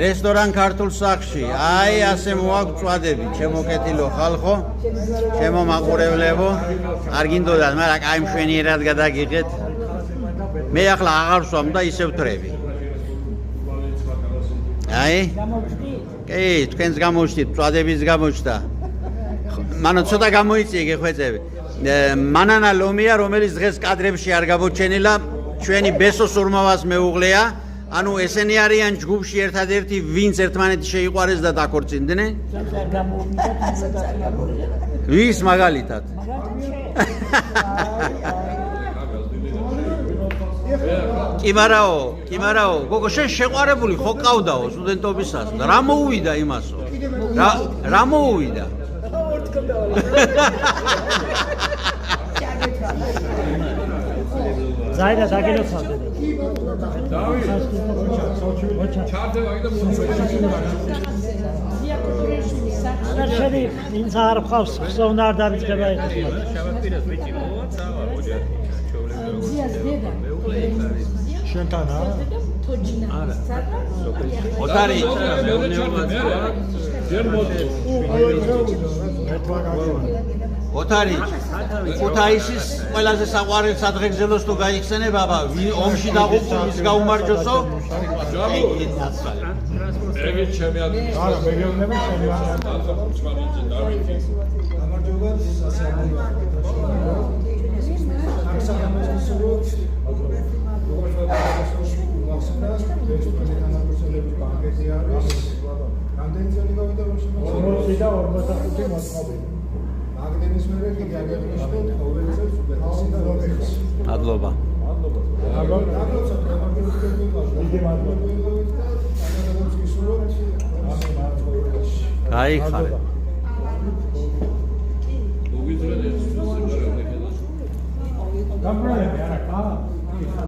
რესტორან ქართულ სახლში. აი ასე მოაქვს წვადები, ჩემო კეთილო ხალხო, ჩემო მაყურებლებო. არ გინდოდათ, მაგრამ აი მშვენიერად გადაგიღეთ. მე ახლა აღარ ვსვამ და ისევ ვთრები. აი? კი, თქვენს გამოჩდით, წვადების გამოჩდა. მანო ცოტა გამოიწიე გეხვეწები. მანანა ლომია, რომელიც დღეს კადრებში არ გამოჩენილა, ჩვენი ბესოს ურმავას მეუღლეა. ანუ ესენი არიან ჯგუფში ერთადერთი, ვინც ერთმანეთი შეიყვარეს და დაქორწინდნენ. ვის მაგალითად? კი მარაო, გოგო შენ შეყვარებული ხო ყავდაო სტუდენტობისას? რა მოუვიდა იმასო? რა მოუვიდა? ზაიდა დაგილოცავდე. შენი ინც არ ხავს, ხსოვნა არ დავიწყება ეს. შენთან არა? ოტარი ოტარი ქუთაისის ყველაზე საყვარელ სადღეგრძელოს თუ გაიხსენე ბაბა ომში დაღუპულ ის გაუმარჯოსო ეგ ჩემი არა მეგეუბნება ჩემი Adloba. Ai, xare. მოგიზრდეთ.